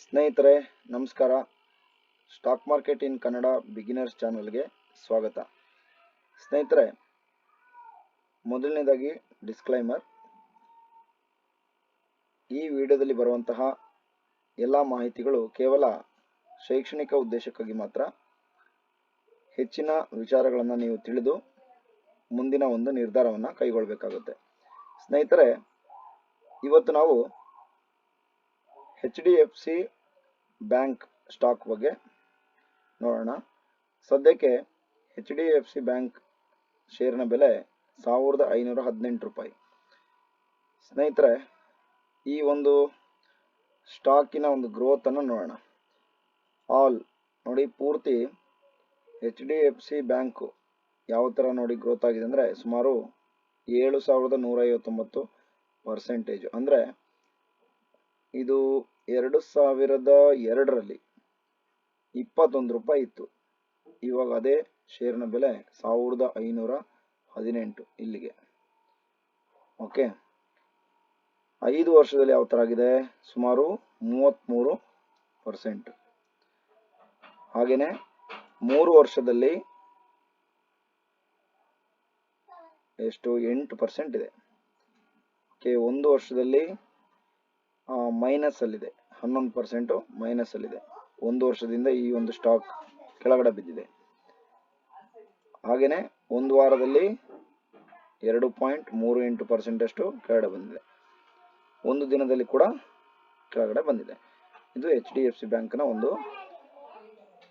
ಸ್ನೇಹಿತರೆ ನಮಸ್ಕಾರ. Stock market in Kannada beginners ಚಾನಲ್ಗೆ ಸ್ವಾಗತ. ಸ್ನೇಹಿತರೆ, ಮೊದಲನೇದಾಗಿ ಡಿಸ್ಕ್ಲೈಮರ್. ಈ ವಿಡಿಯೋದಲ್ಲಿ ಬರುವಂತಹ ಎಲ್ಲ ಮಾಹಿತಿಗಳು ಕೇವಲ ಶೈಕ್ಷಣಿಕ ಉದ್ದೇಶಕ್ಕಾಗಿ ಮಾತ್ರ. ಹೆಚ್ಚಿನ ವಿಚಾರಗಳನ್ನು ನೀವು ತಿಳಿದು ಮುಂದಿನ ಒಂದು ನಿರ್ಧಾರವನ್ನು ಕೈಗೊಳ್ಳಬೇಕಾಗುತ್ತೆ. ಸ್ನೇಹಿತರೆ, ಇವತ್ತು ನಾವು HDFC ಬ್ಯಾಂಕ್ ಸ್ಟಾಕ್ ಬಗ್ಗೆ ನೋಡೋಣ. ಸದ್ಯಕ್ಕೆ HDFC ಬ್ಯಾಂಕ್ ಶೇರ್ನ ಬೆಲೆ 1518 ರೂಪಾಯಿ. ಸ್ನೇಹಿತರೆ, ಈ ಒಂದು ಸ್ಟಾಕಿನ ಒಂದು ಗ್ರೋತ್ ಅನ್ನು ನೋಡೋಣ. ನೋಡಿ, ಪೂರ್ತಿ HDFC ಬ್ಯಾಂಕ್ ಯಾವ ಥರ ನೋಡಿ ಗ್ರೋತ್ ಆಗಿದೆ ಅಂದರೆ ಸುಮಾರು 7159%. ಅಂದರೆ ಇದು 2002ರಲ್ಲಿ 21 ರೂಪಾಯಿ ಇತ್ತು. ಇವಾಗ ಅದೇ ಶೇರ್ನ ಬೆಲೆ 1518 ಇಲ್ಲಿಗೆ. ಓಕೆ, 5 ವರ್ಷದಲ್ಲಿ ಯಾವ ಥರ ಆಗಿದೆ? ಸುಮಾರು 33%. ಹಾಗೇನೆ 3 ವರ್ಷದಲ್ಲಿ ಎಷ್ಟು? 8% ಇದೆ. ಓಕೆ, 1 ವರ್ಷದಲ್ಲಿ ಮೈನಸ್ ಅಲ್ಲಿದೆ, 11% ಮೈನಸ್ ಅಲ್ಲಿದೆ. 1 ವರ್ಷದಿಂದ ಈ ಒಂದು ಸ್ಟಾಕ್ ಕೆಳಗಡೆ ಬಿದ್ದಿದೆ. ಹಾಗೇನೆ 1 ವಾರದಲ್ಲಿ 2.38% ಅಷ್ಟು ಕೆಳಗಡೆ ಬಂದಿದೆ. 1 ದಿನದಲ್ಲಿ ಕೂಡ ಕೆಳಗಡೆ ಬಂದಿದೆ. ಇದು HDFC ಬ್ಯಾಂಕ್ನ ಒಂದು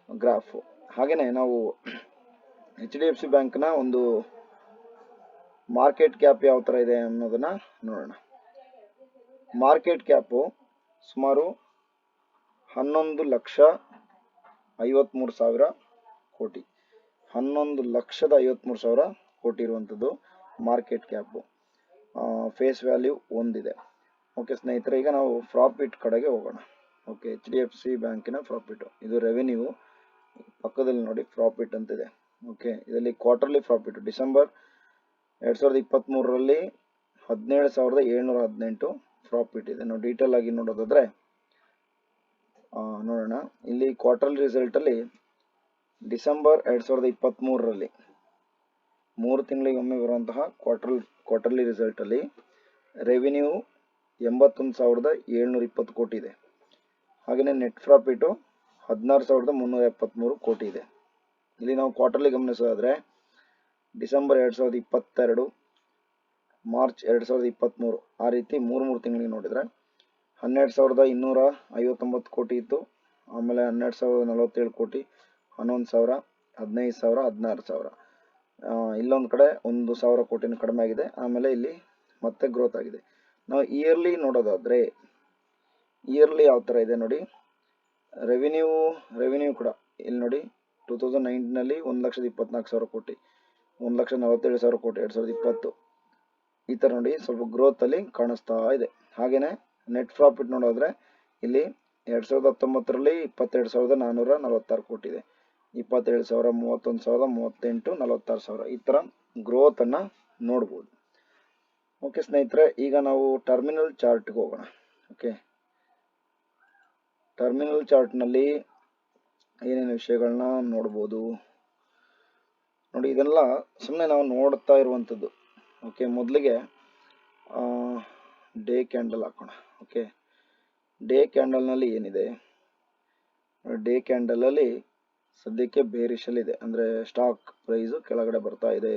ಗ್ರಾಫ್. ಹಾಗೇನೆ ನಾವು HDFC ಬ್ಯಾಂಕ್ನ ಒಂದು ಮಾರ್ಕೆಟ್ ಕ್ಯಾಪ್ ಯಾವ ಥರ ಇದೆ ಅನ್ನೋದನ್ನ ನೋಡೋಣ. ಮಾರ್ಕೆಟ್ ಕ್ಯಾಪು ಸುಮಾರು 11,53,000 ಕೋಟಿ. 11,53,000 ಕೋಟಿ ಇರುವಂಥದ್ದು ಮಾರ್ಕೆಟ್ ಕ್ಯಾಪು. ಫೇಸ್ ವ್ಯಾಲ್ಯೂ 1 ಇದೆ. ಓಕೆ ಸ್ನೇಹಿತರೆ, ಈಗ ನಾವು ಪ್ರಾಫಿಟ್ ಕಡೆಗೆ ಹೋಗೋಣ. ಓಕೆ, HDFC ಬ್ಯಾಂಕಿನ ಪ್ರಾಫಿಟ್, ಇದು ರೆವೆನ್ಯೂ. ಪಕ್ಕದಲ್ಲಿ ನೋಡಿ ಪ್ರಾಫಿಟ್ ಅಂತಿದೆ. ಓಕೆ, ಇದರಲ್ಲಿ ಕ್ವಾರ್ಟರ್ಲಿ ಪ್ರಾಫಿಟ್ ಡಿಸೆಂಬರ್ 2023ರಲ್ಲಿ 17,718 ಪ್ರಾಫಿಟ್ ಇದೆ. ನಾವು ಡೀಟೇಲ್ ಆಗಿ ನೋಡೋದಾದ್ರೆ ನೋಡೋಣ. ಇಲ್ಲಿ ಕ್ವಾರ್ಟರ್ಲಿ ರಿಸಲ್ಟ್ ಅಲ್ಲಿ ಡಿಸೆಂಬರ್ 2023ರಲ್ಲಿ 3 ತಿಂಗಳಿಗೊಮ್ಮೆ ಬರುವಂತಹ ಕ್ವಾರ್ಟರ್ಲಿ ರಿಸಲ್ಟ್ ಅಲ್ಲಿ ರೆವಿನ್ಯೂ 81,720 ಕೋಟಿ ಇದೆ. ಹಾಗೆಯೇ ನೆಟ್ ಪ್ರಾಫಿಟ್ 16,373 ಕೋಟಿ ಇದೆ. ಇಲ್ಲಿ ನಾವು ಕ್ವಾರ್ಟರ್ಲಿ ಗಮನಿಸೋದಾದ್ರೆ ಡಿಸೆಂಬರ್ 2022, ಮಾರ್ಚ್ 2023 ಆ ರೀತಿ 3 ತಿಂಗಳಿಗೆ ನೋಡಿದ್ರೆ 12,259 ಕೋಟಿ ಇತ್ತು. ಆಮೇಲೆ 12,047 ಕೋಟಿ, 11,000, 15,000, 16,000. ಇಲ್ಲೊಂದು ಕಡೆ 1,000 ಕೋಟಿನ ಕಡಿಮೆ ಆಗಿದೆ. ಆಮೇಲೆ ಇಲ್ಲಿ ಮತ್ತೆ ಗ್ರೋತ್ ಆಗಿದೆ. ನಾವು ಇಯರ್ಲಿ ನೋಡೋದಾದ್ರೆ ಇಯರ್ಲಿ ಯಾವ ಥರ ಇದೆ ನೋಡಿ. ರೆವಿನ್ಯೂ ಕೂಡ ಇಲ್ಲಿ ನೋಡಿ 2019ನಲ್ಲಿ 1,24,000 ಕೋಟಿ, 1,47,000 ಕೋಟಿ 2020. ಈ ಥರ ನೋಡಿ ಸ್ವಲ್ಪ ಗ್ರೋತ್ ಅಲ್ಲಿ ಕಾಣಿಸ್ತಾ ಇದೆ. ಹಾಗೇನೆ ನೆಟ್ ಪ್ರಾಫಿಟ್ ನೋಡೋದ್ರೆ ಇಲ್ಲಿ 2019ರಲ್ಲಿ 22,446 ಕೋಟಿ ಇದೆ, 27,000, 31,000, 38,000, 46,000. ಈ ಥರ ಗ್ರೋತ್ ಅನ್ನ ನೋಡ್ಬೋದು. ಓಕೆ ಸ್ನೇಹಿತರೆ, ಈಗ ನಾವು ಟರ್ಮಿನಲ್ ಚಾರ್ಟ್ಗೆ ಹೋಗೋಣ. ಓಕೆ, ಟರ್ಮಿನಲ್ ಚಾರ್ಟ್ನಲ್ಲಿ ಏನೇನು ವಿಷಯಗಳನ್ನ ನೋಡ್ಬೋದು ನೋಡಿ. ಇದೆಲ್ಲ ಸುಮ್ಮನೆ ನಾವು ನೋಡ್ತಾ ಇರುವಂಥದ್ದು. ಓಕೆ, ಮೊದಲಿಗೆ ಡೇ ಕ್ಯಾಂಡಲ್ ಹಾಕೋಣ. ಓಕೆ, ಡೇ ಕ್ಯಾಂಡಲ್ನಲ್ಲಿ ಏನಿದೆ? ಡೇ ಕ್ಯಾಂಡಲಲ್ಲಿ ಸದ್ಯಕ್ಕೆ ಬೇರಿಷಲ್ಲಿ ಇದೆ, ಅಂದರೆ ಸ್ಟಾಕ್ ಪ್ರೈಸು ಕೆಳಗಡೆ ಬರ್ತಾ ಇದೆ.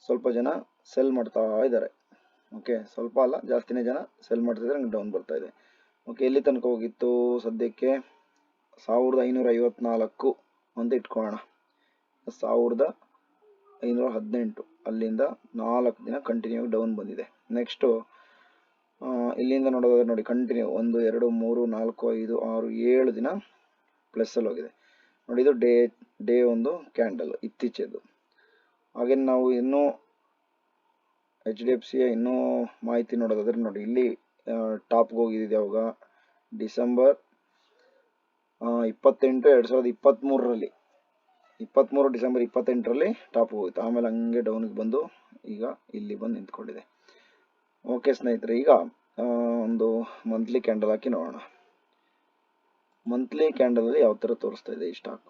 ಸ್ವಲ್ಪ ಜನ ಸೆಲ್ ಮಾಡ್ತಾ ಇದ್ದಾರೆ. ಓಕೆ, ಸ್ವಲ್ಪ ಅಲ್ಲ, ಜಾಸ್ತಿನೇ ಜನ ಸೆಲ್ ಮಾಡ್ತಿದ್ದಾರೆ, ಡೌನ್ ಬರ್ತಾ ಇದೆ. ಓಕೆ, ಎಲ್ಲಿ ತನಕ ಹೋಗಿತ್ತು? ಸದ್ಯಕ್ಕೆ 1,554 ಅಂತ ಇಟ್ಕೊಳ್ಳೋಣ. 1,518 ಅಲ್ಲಿಂದ 4 ದಿನ ಕಂಟಿನ್ಯೂ ಡೌನ್ ಬಂದಿದೆ. ನೆಕ್ಸ್ಟು ಇಲ್ಲಿಂದ ನೋಡೋದಾದ್ರೆ ನೋಡಿ, ಕಂಟಿನ್ಯೂ 1, 2, 3, 4, 5, 6, 7 ದಿನ ಪ್ಲಸ್ಸಲ್ಲಿ ಹೋಗಿದೆ ನೋಡಿ. ಇದು ಡೇ ಒಂದು ಕ್ಯಾಂಡಲ್ ಇತ್ತೀಚೆದು. ಹಾಗೆ ನಾವು ಇನ್ನೂ HDFC ಇನ್ನೂ ಮಾಹಿತಿ ನೋಡೋದಾದ್ರೆ ನೋಡಿ, ಇಲ್ಲಿ ಟಾಪ್ಗೆ ಹೋಗಿದ್ದು ಯಾವಾಗ? ಡಿಸೆಂಬರ್ 28, 2023ರಲ್ಲಿ 23 ಡಿಸೆಂಬರ್ 28ರಲ್ಲಿ ಟಾಪ್ ಹೋಗಿತ್ತು. ಆಮೇಲೆ ಹಂಗೆ ಡೌನ್ಗೆ ಬಂದು ಈಗ ಇಲ್ಲಿ ಬಂದು ನಿಂತ್ಕೊಂಡಿದೆ. ಓಕೆ ಸ್ನೇಹಿತರೆ, ಈಗ ಒಂದು ಮಂತ್ಲಿ ಕ್ಯಾಂಡಲ್ ಹಾಕಿ ನೋಡೋಣ. ಮಂತ್ಲಿ ಕ್ಯಾಂಡಲಲ್ಲಿ ಯಾವ ಥರ ತೋರಿಸ್ತಾ ಇದೆ ಈ ಸ್ಟಾಕ್.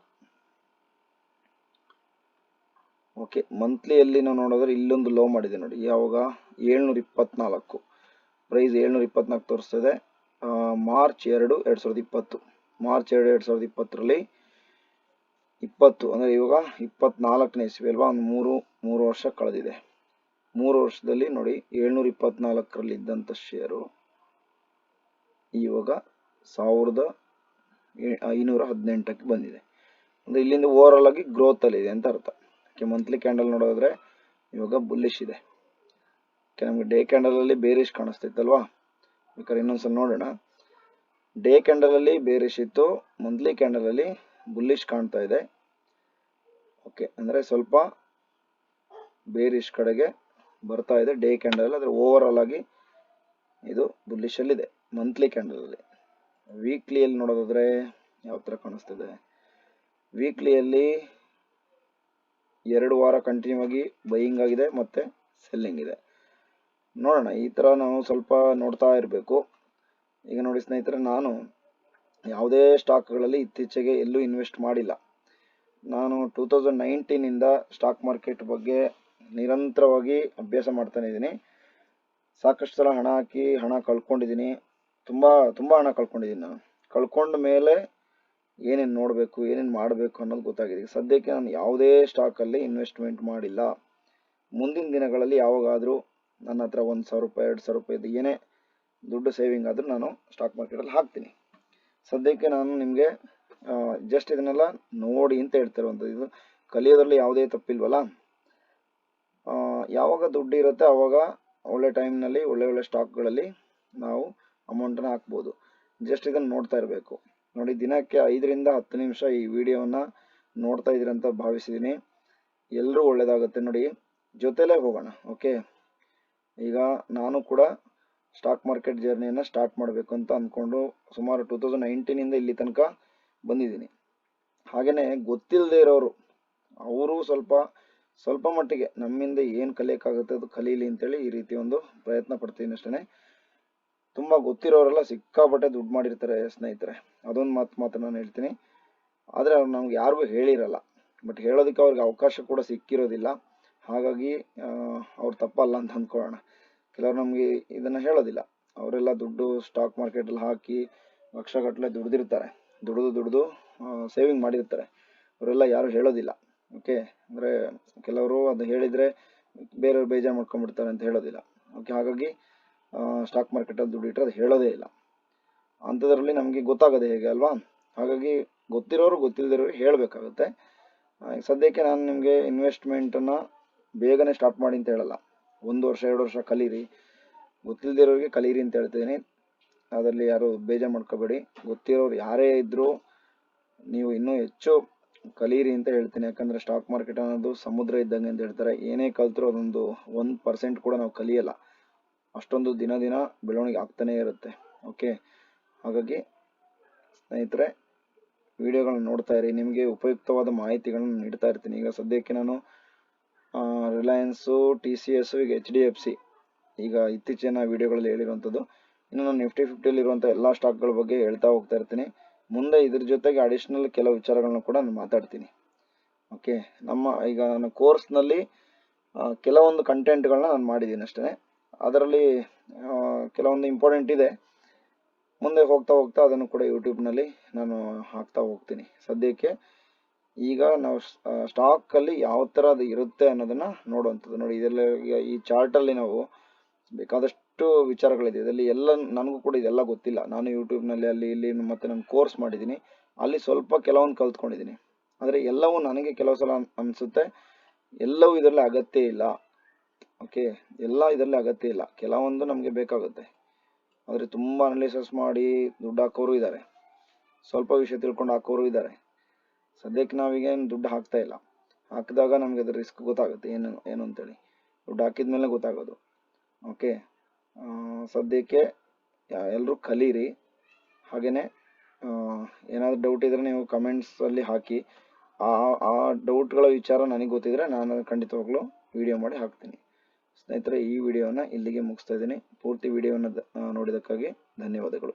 ಓಕೆ, ಮಂತ್ಲಿಯಲ್ಲಿ ನಾವು ನೋಡಿದ್ರೆ ಇಲ್ಲೊಂದು ಲೋ ಮಾಡಿದೆ ನೋಡಿ, ಯಾವಾಗ 724 ಪ್ರೈಸ್ 724 ತೋರಿಸ್ತಾ ಇದೆ. ಮಾರ್ಚ್ 2 2020, ಮಾರ್ಚ್ 2 2020ರಲ್ಲಿ 20 ಅಂದರೆ ಇವಾಗ 24ನೇ ಇಸ್ವಿ ಅಲ್ವಾ, ಒಂದು ಮೂರು ವರ್ಷ ಕಳೆದಿದೆ. 3 ವರ್ಷದಲ್ಲಿ ನೋಡಿ 724ರಲ್ಲಿ ಇದ್ದಂಥ ಶೇರು ಇವಾಗ 1518ಕ್ಕೆ ಬಂದಿದೆ. ಅಂದರೆ ಇಲ್ಲಿಂದ ಓವರ್ ಆಲ್ ಆಗಿ ಗ್ರೋತ್ ಅಲ್ಲಿ ಇದೆ ಅಂತ ಅರ್ಥ. ಮಂತ್ಲಿ ಕ್ಯಾಂಡಲ್ ನೋಡೋದ್ರೆ ಇವಾಗ ಬುಲ್ಲಿಶ್ ಇದೆ. ನಮಗೆ ಡೇ ಕ್ಯಾಂಡಲ್ ಅಲ್ಲಿ ಬೇರಿಶ್ ಕಾಣಿಸ್ತಿತ್ತಲ್ವಾ, ಬೇಕಾದ್ರೆ ಇನ್ನೊಂದ್ಸಲ ನೋಡೋಣ. ಡೇ ಕ್ಯಾಂಡಲ್ ಅಲ್ಲಿ ಬೇರಿಶ್ ಇತ್ತು, ಮಂತ್ಲಿ ಕ್ಯಾಂಡಲ್ ಅಲ್ಲಿ ಬುಲ್ಲಿಶ್ ಕಾಣ್ತಾ ಇದೆ. ಓಕೆ, ಅಂದ್ರೆ ಸ್ವಲ್ಪ ಬೇರಿಶ್ ಕಡೆಗೆ ಬರ್ತಾ ಇದೆ ಡೇ ಕ್ಯಾಂಡಲ್, ಆದ್ರೆ ಓವರ್ ಆಲ್ ಆಗಿ ಇದು ಬುಲ್ಲಿಶ್ ಅಲ್ಲಿ ಇದೆ ಮಂತ್ಲಿ ಕ್ಯಾಂಡಲ್ ಅಲ್ಲಿ. ವೀಕ್ಲಿಯಲ್ಲಿ ನೋಡೋದಾದ್ರೆ ಯಾವ ತರ ಕಾಣಿಸ್ತಿದೆ, ವೀಕ್ಲಿಯಲ್ಲಿ 2 ವಾರ ಕಂಟಿನ್ಯೂ ಆಗಿ ಬೈಯಿಂಗ್ ಆಗಿದೆ ಮತ್ತೆ ಸೆಲ್ಲಿಂಗ್ ಇದೆ. ನೋಡೋಣ, ಈ ತರ ನಾವು ಸ್ವಲ್ಪ ನೋಡ್ತಾ ಇರಬೇಕು. ಈಗ ನೋಡಿ ಸ್ನೇಹಿತರೆ, ನಾನು ಯಾವುದೇ ಸ್ಟಾಕ್ಗಳಲ್ಲಿ ಇತ್ತೀಚೆಗೆ ಎಲ್ಲೂ ಇನ್ವೆಸ್ಟ್ ಮಾಡಿಲ್ಲ. ನಾನು 2019 ಸ್ಟಾಕ್ ಮಾರ್ಕೆಟ್ ಬಗ್ಗೆ ನಿರಂತರವಾಗಿ ಅಭ್ಯಾಸ ಮಾಡ್ತಾನೆ ಇದ್ದೀನಿ. ಸಾಕಷ್ಟು ಸಲ ಹಣ ಹಾಕಿ ಹಣ ಕಳ್ಕೊಂಡಿದ್ದೀನಿ, ತುಂಬಾ ಹಣ ಕಳ್ಕೊಂಡಿದ್ದೀನಿ. ನಾನು ಕಳ್ಕೊಂಡ ಮೇಲೆ ಏನೇನು ನೋಡಬೇಕು ಏನೇನು ಮಾಡಬೇಕು ಅನ್ನೋದು ಗೊತ್ತಾಗಿದೆ. ಸದ್ಯಕ್ಕೆ ನಾನು ಯಾವುದೇ ಸ್ಟಾಕಲ್ಲಿ ಇನ್ವೆಸ್ಟ್ಮೆಂಟ್ ಮಾಡಿಲ್ಲ. ಮುಂದಿನ ದಿನಗಳಲ್ಲಿ ಯಾವಾಗಾದರೂ ನನ್ನ ಹತ್ರ 1,000 ರೂಪಾಯಿ 2,000 ರೂಪಾಯಿದು ಏನೇ ದುಡ್ಡು ಸೇವಿಂಗ್ ಆದರೂ ನಾನು ಸ್ಟಾಕ್ ಮಾರ್ಕೆಟಲ್ಲಿ ಹಾಕ್ತೀನಿ. ಸದ್ಯಕ್ಕೆ ನಾನು ನಿಮಗೆ ಜಸ್ಟ್ ಇದನ್ನೆಲ್ಲ ನೋಡಿ ಅಂತ ಹೇಳ್ತಿರುವಂಥದ್ದು. ಇದು ಕಲಿಯೋದ್ರಲ್ಲಿ ಯಾವುದೇ ತಪ್ಪಿಲ್ವಲ್ಲ. ಯಾವಾಗ ದುಡ್ಡು ಇರುತ್ತೆ ಆವಾಗ ಒಳ್ಳೆ ಟೈಮ್ನಲ್ಲಿ ಒಳ್ಳೆ ಸ್ಟಾಕ್ಗಳಲ್ಲಿ ನಾವು ಅಮೌಂಟನ್ನು ಹಾಕ್ಬೋದು. ಜಸ್ಟ್ ಇದನ್ನು ನೋಡ್ತಾ ಇರಬೇಕು. ನೋಡಿ, ದಿನಕ್ಕೆ 5ರಿಂದ 10 ನಿಮಿಷ ಈ ವಿಡಿಯೋವನ್ನು ನೋಡ್ತಾ ಇದ್ದೀರಂತ ಭಾವಿಸಿದ್ದೀನಿ. ಎಲ್ಲರೂ ಒಳ್ಳೇದಾಗುತ್ತೆ. ನೋಡಿ, ಜೊತೆಲೇ ಹೋಗೋಣ. ಓಕೆ, ಈಗ ನಾನು ಕೂಡ ಸ್ಟಾಕ್ ಮಾರ್ಕೆಟ್ ಜರ್ನಿಯನ್ನು ಸ್ಟಾರ್ಟ್ ಮಾಡಬೇಕು ಅಂತ ಅಂದ್ಕೊಂಡು ಸುಮಾರು 2019 ಇಲ್ಲಿ ತನಕ ಬಂದಿದ್ದೀನಿ. ಹಾಗೆಯೇ ಗೊತ್ತಿಲ್ಲದೆ ಇರೋರು ಅವರು ಸ್ವಲ್ಪ ಮಟ್ಟಿಗೆ ನಮ್ಮಿಂದ ಏನು ಕಲಿಯೋಕ್ಕಾಗುತ್ತೆ ಅದು ಕಲೀಲಿ ಅಂತೇಳಿ ಈ ರೀತಿ ಒಂದು ಪ್ರಯತ್ನ ಪಡ್ತೀನಿ ಅಷ್ಟೇ. ತುಂಬ ಗೊತ್ತಿರೋರೆಲ್ಲ ಸಿಕ್ಕಾಪಟ್ಟೆ ದುಡ್ಡು ಮಾಡಿರ್ತಾರೆ ಸ್ನೇಹಿತರೆ, ಅದೊಂದು ಮಾತು ನಾನು ಹೇಳ್ತೀನಿ. ಆದರೆ ಅವ್ರು ನಮ್ಗೆ ಯಾರಿಗೂ ಹೇಳಿರಲ್ಲ, ಬಟ್ ಹೇಳೋದಕ್ಕೆ ಅವ್ರಿಗೆ ಅವಕಾಶ ಕೂಡ ಸಿಕ್ಕಿರೋದಿಲ್ಲ. ಹಾಗಾಗಿ ಅವ್ರು ತಪ್ಪಲ್ಲ ಅಂತ ಅಂದ್ಕೊಳ್ಳೋಣ. ಕೆಲವರು ನಮಗೆ ಇದನ್ನು ಹೇಳೋದಿಲ್ಲ. ಅವರೆಲ್ಲ ದುಡ್ಡು ಸ್ಟಾಕ್ ಮಾರ್ಕೆಟಲ್ಲಿ ಹಾಕಿ ಲಕ್ಷಗಟ್ಟಲೆ ದುಡ್ದಿರ್ತಾರೆ, ದುಡ್ದು ಸೇವಿಂಗ್ ಮಾಡಿರ್ತಾರೆ. ಅವರೆಲ್ಲ ಯಾರು ಹೇಳೋದಿಲ್ಲ. ಓಕೆ, ಅಂದರೆ ಕೆಲವರು ಅದು ಹೇಳಿದರೆ ಬೇರೆಯವ್ರು ಬೇಜಾರು ಮಾಡ್ಕೊಂಡ್ಬಿಡ್ತಾರೆ ಅಂತ ಹೇಳೋದಿಲ್ಲ. ಓಕೆ, ಹಾಗಾಗಿ ಸ್ಟಾಕ್ ಮಾರ್ಕೆಟಲ್ಲಿ ದುಡ್ಡು ಇಟ್ಟರೆ ಅದು ಹೇಳೋದೇ ಇಲ್ಲ. ಅಂಥದ್ರಲ್ಲಿ ನಮಗೆ ಗೊತ್ತಾಗೋದೇ ಹೇಗೆ ಅಲ್ವಾ. ಹಾಗಾಗಿ ಗೊತ್ತಿರೋರು ಗೊತ್ತಿಲ್ಲದಿರೋರು ಹೇಳಬೇಕಾಗುತ್ತೆ. ಸದ್ಯಕ್ಕೆ ನಾನು ನಿಮಗೆ ಇನ್ವೆಸ್ಟ್ಮೆಂಟನ್ನು ಬೇಗನೆ ಸ್ಟಾರ್ಟ್ ಮಾಡಿ ಅಂತ ಹೇಳಲ್ಲ. 1 ವರ್ಷ 2 ವರ್ಷ ಕಲೀರಿ, ಗೊತ್ತಿಲ್ಲದಿರೋರಿಗೆ ಕಲೀರಿ ಅಂತ ಹೇಳ್ತಿದ್ದೀನಿ. ಅದರಲ್ಲಿ ಯಾರು ಬೇಜಾರು ಮಾಡ್ಕೋಬೇಡಿ. ಗೊತ್ತಿರೋರು ಯಾರೇ ಇದ್ದರೂ ನೀವು ಇನ್ನೂ ಹೆಚ್ಚು ಕಲೀರಿ ಅಂತ ಹೇಳ್ತೀನಿ. ಯಾಕಂದರೆ ಸ್ಟಾಕ್ ಮಾರ್ಕೆಟ್ ಅನ್ನೋದು ಸಮುದ್ರ ಇದ್ದಂಗೆ ಅಂತ ಹೇಳ್ತಾರೆ. ಏನೇ ಕಲ್ತರೂ ಅದೊಂದು 1% ಕೂಡ ನಾವು ಕಲಿಯಲ್ಲ. ಅಷ್ಟೊಂದು ದಿನ ಬೆಳವಣಿಗೆ ಆಗ್ತಾನೇ ಇರುತ್ತೆ. ಓಕೆ, ಹಾಗಾಗಿ ಸ್ನೇಹಿತರೆ, ವಿಡಿಯೋಗಳನ್ನ ನೋಡ್ತಾ ಇರಿ. ನಿಮಗೆ ಉಪಯುಕ್ತವಾದ ಮಾಹಿತಿಗಳನ್ನು ನೀಡ್ತಾ ಇರ್ತೀನಿ. ಈಗ ಸದ್ಯಕ್ಕೆ ನಾನು ರಿಲಯನ್ಸು, TCS, ಈಗ HDFC ಈಗ ಇತ್ತೀಚಿನ ವಿಡಿಯೋಗಳಲ್ಲಿ ಹೇಳಿರುವಂಥದ್ದು. ಇನ್ನು ನಾನು ನಿಫ್ಟಿ 50ಯಲ್ಲಿರುವಂಥ ಎಲ್ಲ ಸ್ಟಾಕ್ಗಳ ಬಗ್ಗೆ ಹೇಳ್ತಾ ಹೋಗ್ತಾ ಇರ್ತೀನಿ. ಮುಂದೆ ಇದ್ರ ಜೊತೆಗೆ ಅಡಿಷ್ನಲ್ ಕೆಲವು ವಿಚಾರಗಳನ್ನ ಕೂಡ ನಾನು ಮಾತಾಡ್ತೀನಿ. ಓಕೆ, ಈಗ ನನ್ನ ಕೋರ್ಸ್ನಲ್ಲಿ ಕೆಲವೊಂದು ಕಂಟೆಂಟ್ಗಳನ್ನ ನಾನು ಮಾಡಿದ್ದೀನಿ ಅಷ್ಟೇ. ಅದರಲ್ಲಿ ಕೆಲವೊಂದು ಇಂಪಾರ್ಟೆಂಟ್ ಇದೆ. ಮುಂದೆ ಹೋಗ್ತಾ ಅದನ್ನು ಕೂಡ ಯೂಟ್ಯೂಬ್ನಲ್ಲಿ ನಾನು ಹಾಕ್ತಾ ಹೋಗ್ತೀನಿ. ಸದ್ಯಕ್ಕೆ ಈಗ ನಾವು ಸ್ಟಾಕಲ್ಲಿ ಯಾವ ಥರ ಅದು ಇರುತ್ತೆ ಅನ್ನೋದನ್ನು ನೋಡುವಂಥದ್ದು. ನೋಡಿ, ಇದೆಲ್ಲ ಈ ಚಾರ್ಟಲ್ಲಿ ನಾವು ಬೇಕಾದಷ್ಟು ವಿಚಾರಗಳಿದೆ. ಇದರಲ್ಲಿ ಎಲ್ಲ ನನಗೂ ಕೂಡ ಇದೆಲ್ಲ ಗೊತ್ತಿಲ್ಲ. ನಾನು ಯೂಟ್ಯೂಬ್ನಲ್ಲಿ ಅಲ್ಲಿ ಇಲ್ಲಿ ಮತ್ತು ನಾನು ಕೋರ್ಸ್ ಮಾಡಿದ್ದೀನಿ, ಅಲ್ಲಿ ಸ್ವಲ್ಪ ಕೆಲವೊಂದು ಕಲ್ತ್ಕೊಂಡಿದ್ದೀನಿ. ಆದರೆ ಎಲ್ಲವೂ ನನಗೆ ಕೆಲವು ಸಲ ಅನಿಸುತ್ತೆ ಎಲ್ಲವೂ ಇದರಲ್ಲಿ ಅಗತ್ಯ ಇಲ್ಲ. ಓಕೆ, ಎಲ್ಲ ಇದರಲ್ಲಿ ಅಗತ್ಯ ಇಲ್ಲ. ಕೆಲವೊಂದು ನಮಗೆ ಬೇಕಾಗುತ್ತೆ. ಆದರೆ ತುಂಬ ಅನಾಲಿಸಿಸ್ ಮಾಡಿ ದುಡ್ಡು ಹಾಕೋರು ಇದ್ದಾರೆ, ಸ್ವಲ್ಪ ವಿಷಯ ತಿಳ್ಕೊಂಡು ಹಾಕೋರು ಇದ್ದಾರೆ. ಸದ್ಯಕ್ಕೆ ನಾವೀಗೇನು ದುಡ್ಡು ಹಾಕ್ತಾ ಇಲ್ಲ. ಹಾಕಿದಾಗ ನಮಗೆ ಅದ್ರ ರಿಸ್ಕ್ ಗೊತ್ತಾಗುತ್ತೆ ಏನು ಅಂತೇಳಿ. ದುಡ್ಡು ಹಾಕಿದ ಮೇಲೆ ಗೊತ್ತಾಗೋದು. ಓಕೆ, ಸದ್ಯಕ್ಕೆ ಎಲ್ಲರೂ ಕಲೀರಿ. ಹಾಗೆಯೇ ಏನಾದರೂ ಡೌಟ್ ಇದ್ದರೆ ನೀವು ಕಮೆಂಟ್ಸಲ್ಲಿ ಹಾಕಿ. ಆ ಡೌಟ್ಗಳ ವಿಚಾರ ನನಗೆ ಗೊತ್ತಿದ್ರೆ ನಾನು ಖಂಡಿತವಾಗ್ಲೂ ವಿಡಿಯೋ ಮಾಡಿ ಹಾಕ್ತೀನಿ. ಸ್ನೇಹಿತರೆ, ಈ ವಿಡಿಯೋನ ಇಲ್ಲಿಗೆ ಮುಗಿಸ್ತಾ ಇದ್ದೀನಿ. ಪೂರ್ತಿ ವಿಡಿಯೋನ ನೋಡಿದ್ದಕ್ಕಾಗಿ ಧನ್ಯವಾದಗಳು.